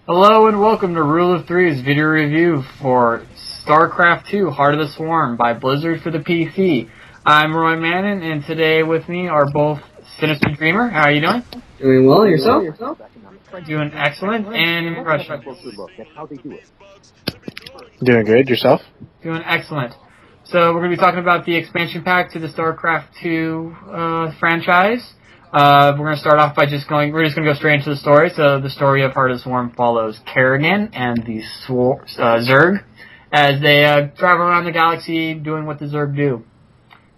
Hello and welcome to Rule of Three's video review for StarCraft 2 Heart of the Swarm by Blizzard for the PC. I'm Roy Manan, and today with me are both Synyster Dreamer. How are you doing? Doing well, yourself? Doing excellent. And Russia. Doing good, yourself? Doing excellent. So we're going to be talking about the expansion pack to the StarCraft 2 franchise. We're going to start off by we're just going to go straight into the story. So the story of Heart of the Swarm follows Kerrigan and the Zerg as they travel around the galaxy doing what the Zerg do.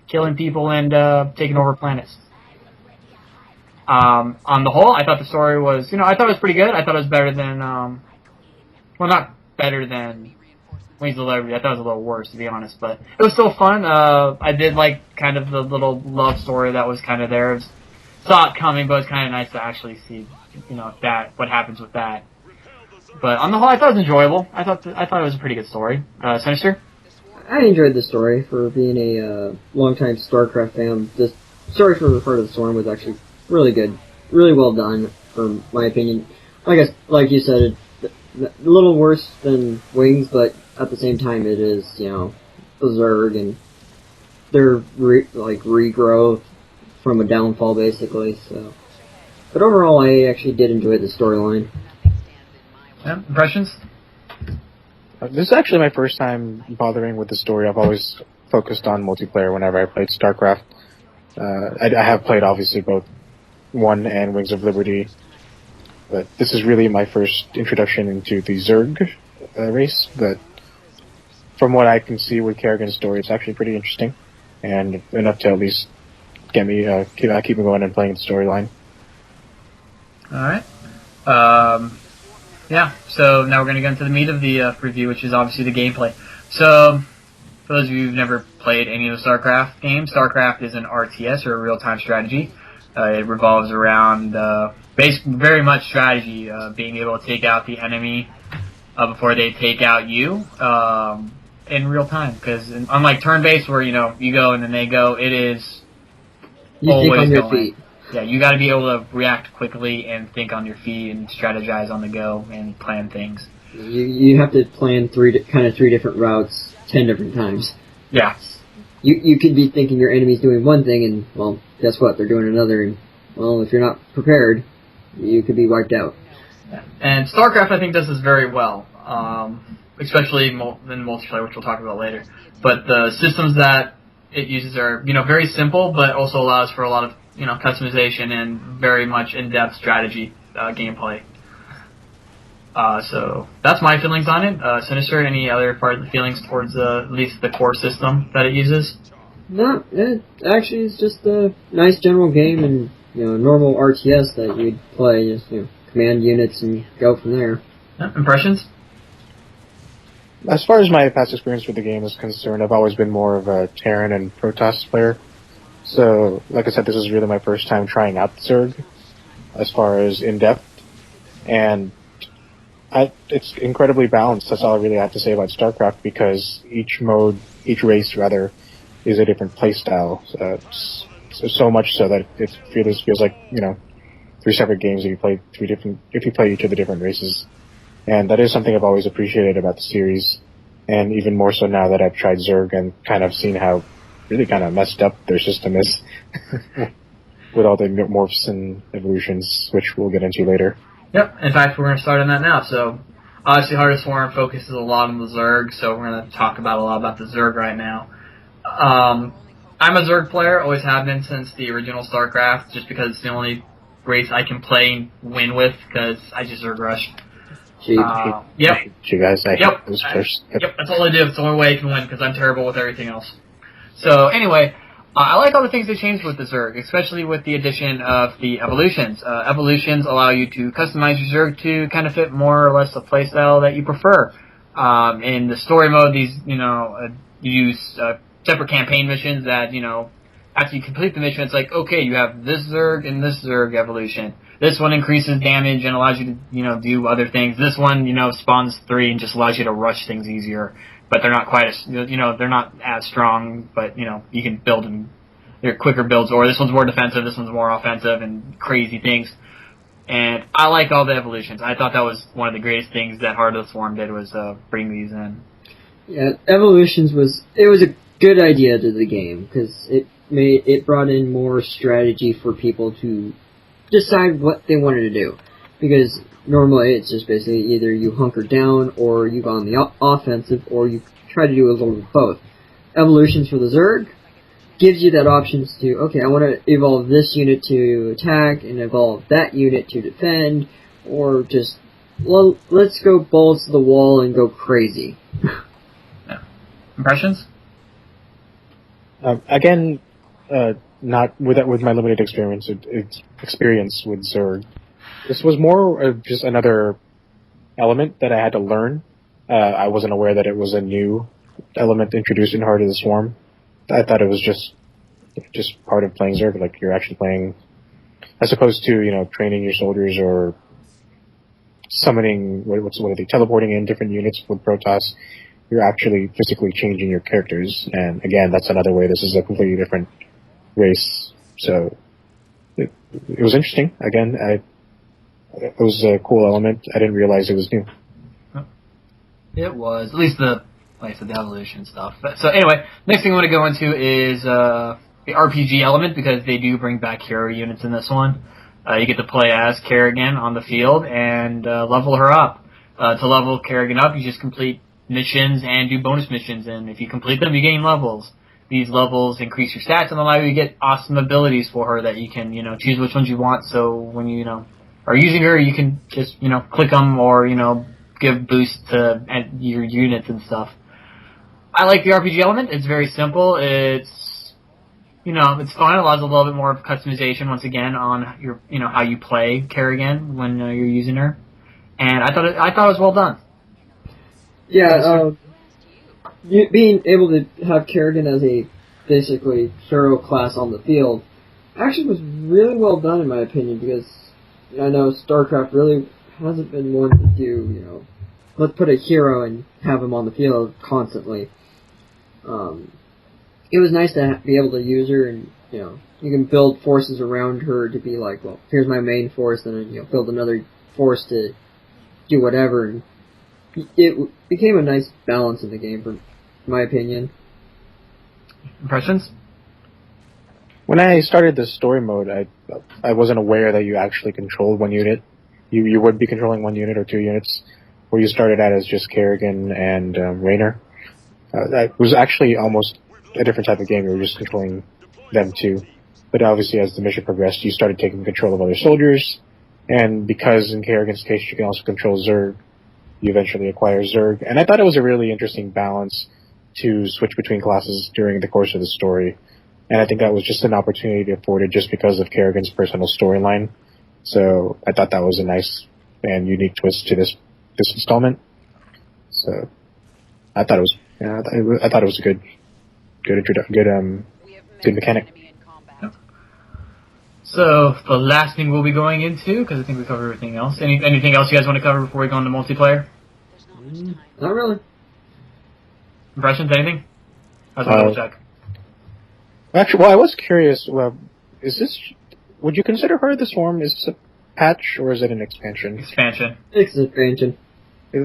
Killing people and taking over planets. On the whole, I thought the story was, I thought it was pretty good. I thought it was better than, not better than Wings of Liberty. I thought it was a little worse, to be honest, but it was still fun. I did like kind of the little love story that was kind of there. Saw it coming, but it's kind of nice to actually see, what happens with that. But on the whole, I thought it was enjoyable. I thought it was a pretty good story. Synyster? I enjoyed the story for being a longtime StarCraft fan. The story for Heart of the Swarm was actually really good, really well done, from my opinion. Like you said, a little worse than Wings, but at the same time, it is the Zerg and their regrowth from a downfall, basically. So, but overall, I actually did enjoy the storyline. Yeah, impressions? This is actually my first time bothering with the story. I've always focused on multiplayer whenever I played StarCraft. I have played, obviously, both 1 and Wings of Liberty, but this is really my first introduction into the Zerg race. But from what I can see with Kerrigan's story, it's actually pretty interesting, and enough to at least get me keep me going and playing the storyline. Alright. Yeah, so now we're going to get into the meat of the review, which is obviously the gameplay. So, for those of you who've never played any of the StarCraft games, StarCraft is an RTS, or a real-time strategy. It revolves around very much strategy, being able to take out the enemy before they take out you in real time. Because unlike turn-based, where you go and then they go, it is You think on your feet. Yeah, you got to be able to react quickly and think on your feet and strategize on the go and plan things. You have to plan three different routes 10 different times. Yeah. You could be thinking your enemy's doing one thing, and, well, guess what? They're doing another, and, well, if you're not prepared, you could be wiped out. Yeah. And StarCraft, I think, does this very well, especially in multiplayer, which we'll talk about later. But the systems that it uses are, very simple, but also allows for a lot of, customization and very much in-depth strategy gameplay. So that's my feelings on it. Synyster, any other feelings towards at least the core system that it uses? No, it actually is just a nice general game and normal RTS that you'd play. Just command units and go from there. Yeah. Impressions? As far as my past experience with the game is concerned, I've always been more of a Terran and Protoss player. So, like I said, this is really my first time trying out the Zerg, as far as in-depth. And it's incredibly balanced. That's all I really have to say about StarCraft, because each race, is a different playstyle. So much so that it feels like, 3 separate games if you play each of the different races. And that is something I've always appreciated about the series, and even more so now that I've tried Zerg and kind of seen how really kind of messed up their system is with all the morphs and evolutions, which we'll get into later. Yep. In fact, we're going to start on that now. So, obviously, Heart of the Swarm focuses a lot on the Zerg, so we're going to talk a lot about the Zerg right now. I'm a Zerg player, always have been since the original StarCraft, just because it's the only race I can play and win with, because I just Zerg rush. Yep. You guys, Yep, that's all I do. It's the only way I can win, because I'm terrible with everything else. So, anyway, I like all the things they changed with the Zerg, especially with the addition of the evolutions. Evolutions allow you to customize your Zerg to kind of fit more or less a playstyle that you prefer. In the story mode, you use separate campaign missions that, after you complete the mission, it's like, okay, you have this Zerg and this Zerg evolution. This one increases damage and allows you to, do other things. This one, spawns 3 and just allows you to rush things easier. But they're not quite as, they're not as strong, but, you can build them. They're quicker builds, or this one's more defensive, this one's more offensive, and crazy things. And I like all the evolutions. I thought that was one of the greatest things that Heart of the Swarm did was bring these in. Yeah, evolutions was a good idea to the game because it brought in more strategy for people to decide what they wanted to do. Because normally it's just basically either you hunker down or you go on the offensive or you try to do a little of both. Evolutions for the Zerg gives you that option to, okay, I want to evolve this unit to attack and evolve that unit to defend, or just, well, let's go balls to the wall and go crazy. Yeah. Impressions? Again, not with my limited experience with Zerg. This was more of just another element that I had to learn. I wasn't aware that it was a new element introduced in Heart of the Swarm. I thought it was just part of playing Zerg, like you're actually playing, as opposed to, training your soldiers or summoning, what are they, teleporting in different units with Protoss. You're actually physically changing your characters, and again, that's another way. This is a completely different race, so it was interesting. Again, it was a cool element. I didn't realize it was new. It was, at least like I said, the evolution stuff. But, so anyway, next thing I want to go into is the RPG element, because they do bring back hero units in this one. You get to play as Kerrigan on the field and level her up. To level Kerrigan up, you just complete missions and do bonus missions, and if you complete them, you gain levels. These levels increase your stats and allow you to get awesome abilities for her that you can, choose which ones you want, so when you, are using her, you can just, click them or, give boosts to your units and stuff. I like the RPG element. It's very simple. It's, it's fun. It allows a little bit more of customization once again on your, how you play Kerrigan when you're using her. And I thought it was well done. Yeah, being able to have Kerrigan as a basically hero class on the field actually was really well done in my opinion, because I know StarCraft really hasn't been one to do, let's put a hero and have him on the field constantly. It was nice to be able to use her, and you can build forces around her to be like, well, here's my main force, and then build another force to do whatever. And it became a nice balance in the game, for my opinion. Impressions? When I started the story mode, I wasn't aware that you actually controlled one unit. You would be controlling one unit or two units, where you started out as just Kerrigan and Raynor. That was actually almost a different type of game. You were just controlling them too. But obviously, as the mission progressed, you started taking control of other soldiers, and because in Kerrigan's case you can also control Zerg, you eventually acquire Zerg. And I thought it was a really interesting balance to switch between classes during the course of the story. And I think that was just an opportunity afforded just because of Kerrigan's personal storyline. So I thought that was a nice and unique twist to this installment. So I thought it was a good mechanic. So the last thing we'll be going into, because I think we covered everything else. Anything else you guys want to cover before we go into multiplayer? Not really. Impressions? Anything? I was going to double check. Actually, I was curious. Would you consider Heart of the Swarm? Is this a patch or is it an expansion? Expansion. It's an expansion.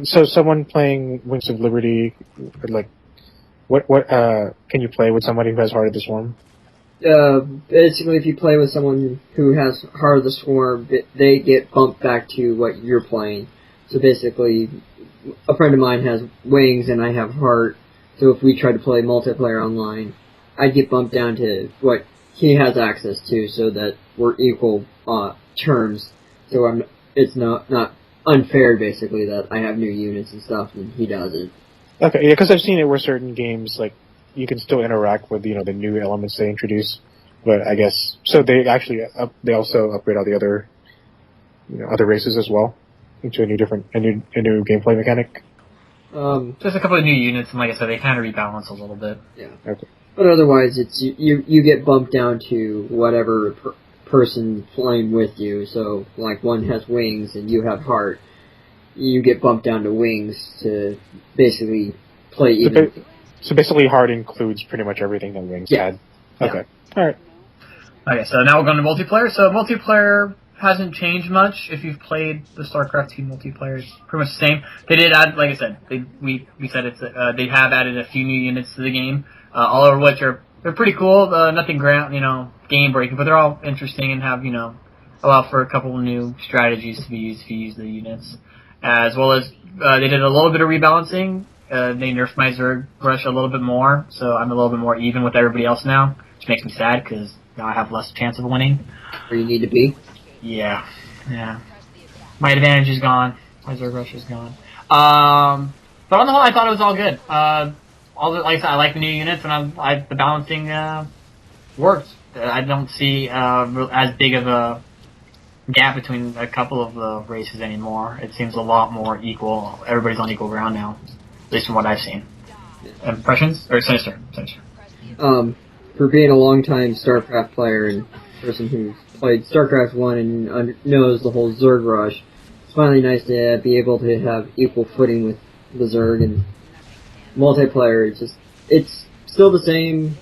So someone playing Wings of Liberty, like, what can you play with somebody who has Heart of the Swarm? Basically, if you play with someone who has Heart of the Swarm, they get bumped back to what you're playing. So basically, a friend of mine has Wings and I have Heart, so if we try to play multiplayer online, I'd get bumped down to what he has access to, so that we're equal terms. So it's not unfair, basically, that I have new units and stuff and he doesn't. Okay, yeah, because I've seen it where certain games, like, you can still interact with, the new elements they introduce, but I guess, so they actually, they also upgrade all the other, other races as well into a new gameplay mechanic. Just a couple of new units, and like I said, they kind of rebalance a little bit. Yeah. Okay. But otherwise, it's you get bumped down to whatever person playing with you. So, like, one has Wings and you have Heart, you get bumped down to Wings to basically play even. So basically, Heart includes pretty much everything that Wings had. Okay. Yeah. All right. Okay, so now we're going to multiplayer. So multiplayer hasn't changed much. If you've played the StarCraft 2 multiplayer, it's pretty much the same. They did add, like I said, we said it's they have added a few new units to the game, all of which they're pretty cool. Nothing game breaking, but they're all interesting and have allow for a couple of new strategies to be used if you use the units, as well as they did a little bit of rebalancing. They nerfed my Zerg Rush a little bit more, so I'm a little bit more even with everybody else now, which makes me sad because now I have less chance of winning. Where you need to be. Yeah. My advantage is gone. My Zerg Rush is gone. But on the whole, I thought it was all good. Like I said, I like the new units, and the balancing worked. I don't see as big of a gap between a couple of the races anymore. It seems a lot more equal. Everybody's on equal ground now, at least from what I've seen. Impressions? Or Synyster. For being a long-time StarCraft player and person who's played StarCraft 1 and knows the whole Zerg Rush, it's finally nice to be able to have equal footing with the Zerg and multiplayer. It's still the same,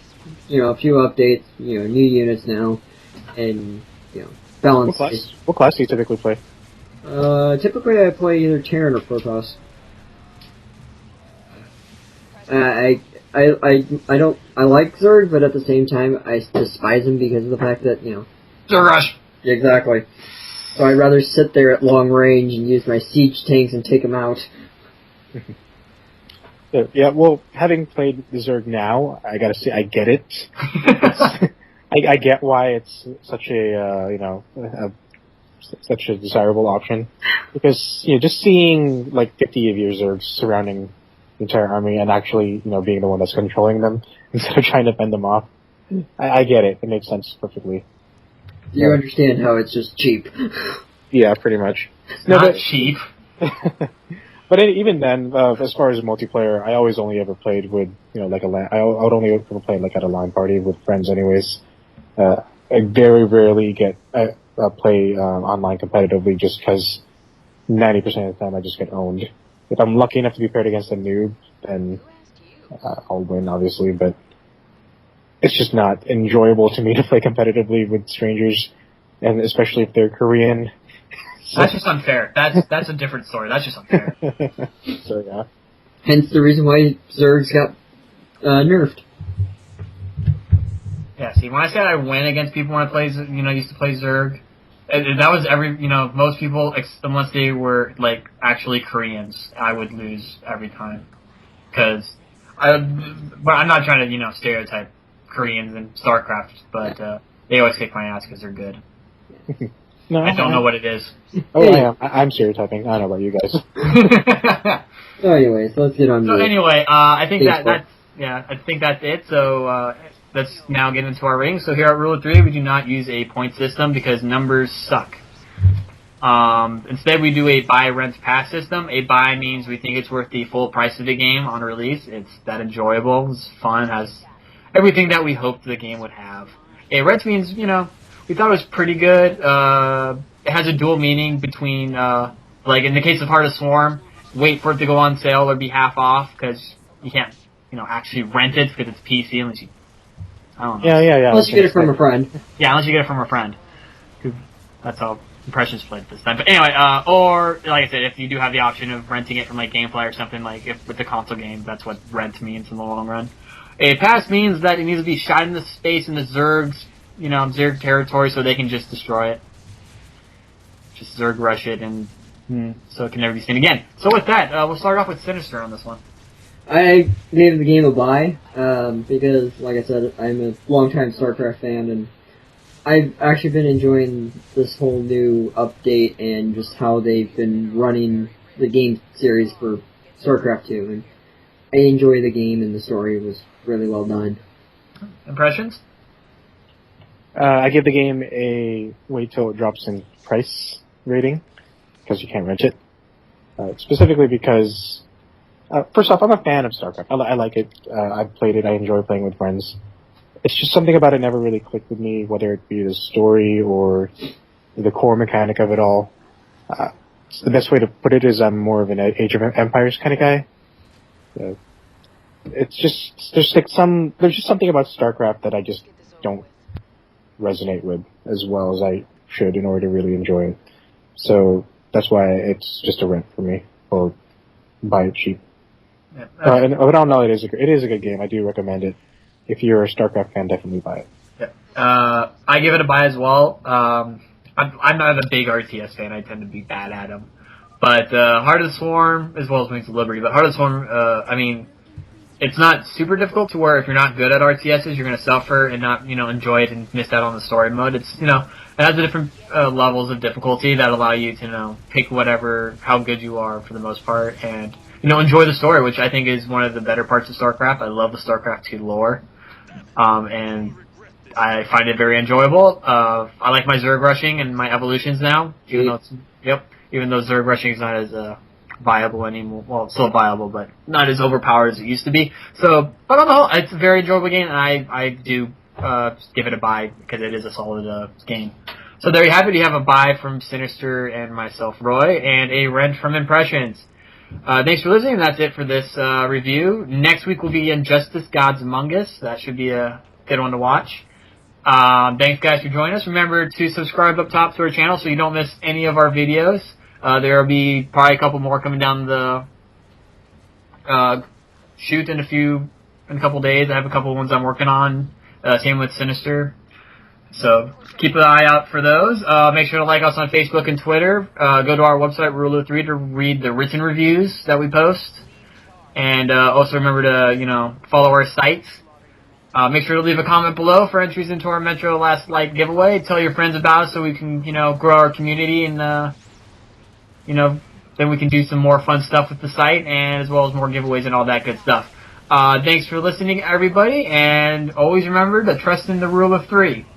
a few updates, new units now, and, balance. What class do you typically play? Typically I play either Terran or Protoss. I like Zerg, but at the same time, I despise him because of the fact that, Zerg Rush! Exactly. So I'd rather sit there at long range and use my siege tanks and take them out. Yeah, well, having played the Zerg now, I gotta say, I get it. I get why it's such such a desirable option. Because, just seeing, 50 of your Zergs surrounding the entire army and actually, being the one that's controlling them instead of trying to fend them off, I get it. It makes sense perfectly. You understand how it's just cheap. Yeah, pretty much. Not cheap. But even then, as far as multiplayer, I always only ever played with, I would only ever play, at a LAN party with friends anyways. I very rarely play online competitively just because 90% of the time I just get owned. If I'm lucky enough to be paired against a noob, then I'll win, obviously, but it's just not enjoyable to me to play competitively with strangers, and especially if they're Korean. So. That's just unfair. That's a different story. That's just unfair. So, yeah. Hence the reason why Zergs got nerfed. Yeah, see, when I said I win against people when I used to play Zerg, that was most people, unless they were, actually Koreans, I would lose every time. But I'm not trying to, stereotype Koreans in StarCraft, but they always kick my ass because they're good. No, I don't know what it is. Oh, yeah, I'm stereotyping. I don't know about you guys. So anyways, let's get on. So anyway, I think that's it. So let's now get into our ratings. So here at Rule of 3, we do not use a point system because numbers suck. Instead, we do a buy, rent, pass system. A buy means we think it's worth the full price of the game on release. It's that enjoyable, it's fun, has everything that we hoped the game would have. A rent means, we thought it was pretty good. It has a dual meaning between, in the case of Heart of Swarm, wait for it to go on sale or be half off because you can't, actually rent it because it's PC unless you, I don't know. Yeah. Unless you get it from a friend. Yeah, unless you get it from a friend. That's how Impressions played this time. But anyway, or, like I said, if you do have the option of renting it from, Gameplay or something, if with the console game, that's what rent means in the long run. A pass means that it needs to be shot into space in the Zerg's, Zerg territory so they can just destroy it. Just Zerg rush it and so it can never be seen again. So with that, we'll start off with Synyster on this one. I gave the game a buy, because, like I said, I'm a longtime StarCraft fan, and I've actually been enjoying this whole new update and just how they've been running the game series for StarCraft 2, and I enjoy the game, and the story was really well done. Impressions? I give the game a wait till it drops in price rating, because you can't rent it. Specifically because, first off, I'm a fan of StarCraft. I like it. I've played it. I enjoy playing with friends. It's just something about it never really clicked with me, whether it be the story or the core mechanic of it all. The best way to put it is I'm more of an Age of Empires kind of guy. It's just, there's just something about StarCraft that I just don't resonate with as well as I should in order to really enjoy it. So that's why it's just a rent for me, or buy it cheap. Yeah. But all in all, it is a good game. I do recommend it. If you're a StarCraft fan, definitely buy it. Yeah. I give it a buy as well. I'm not a big RTS fan. I tend to be bad at them. But Heart of the Swarm, as well as Wings of Liberty. But Heart of the Swarm, I mean, it's not super difficult to where if you're not good at RTSs, you're going to suffer and not, enjoy it and miss out on the story mode. It's, it has the different levels of difficulty that allow you to, pick how good you are for the most part and, enjoy the story, which I think is one of the better parts of StarCraft. I love the StarCraft 2 lore. And I find it very enjoyable. I like my Zerg rushing and my evolutions now, even though Zerg rushing is not as viable anymore. Well, it's still viable, but not as overpowered as it used to be. So, but on the whole, it's a very enjoyable game, and I do give it a buy because it is a solid game. So there you have it. You have a buy from Synyster and myself, Roy, and a rent from Impressions. Thanks for listening. That's it for this review. Next week will be Injustice: Gods Among Us. That should be a good one to watch. Thanks guys for joining us. Remember to subscribe up top to our channel so you don't miss any of our videos. There will be probably a couple more coming down the chute in a couple days. I have a couple of ones I'm working on. Same with Synyster. So keep an eye out for those. Make sure to like us on Facebook and Twitter. Go to our website, Rule3, to read the written reviews that we post. And also remember to, follow our sites. Make sure to leave a comment below for entries into our Metro Last Light giveaway. Tell your friends about us so we can, grow our community and, then we can do some more fun stuff with the site and as well as more giveaways and all that good stuff. Thanks for listening, everybody, and always remember to trust in the rule of 3.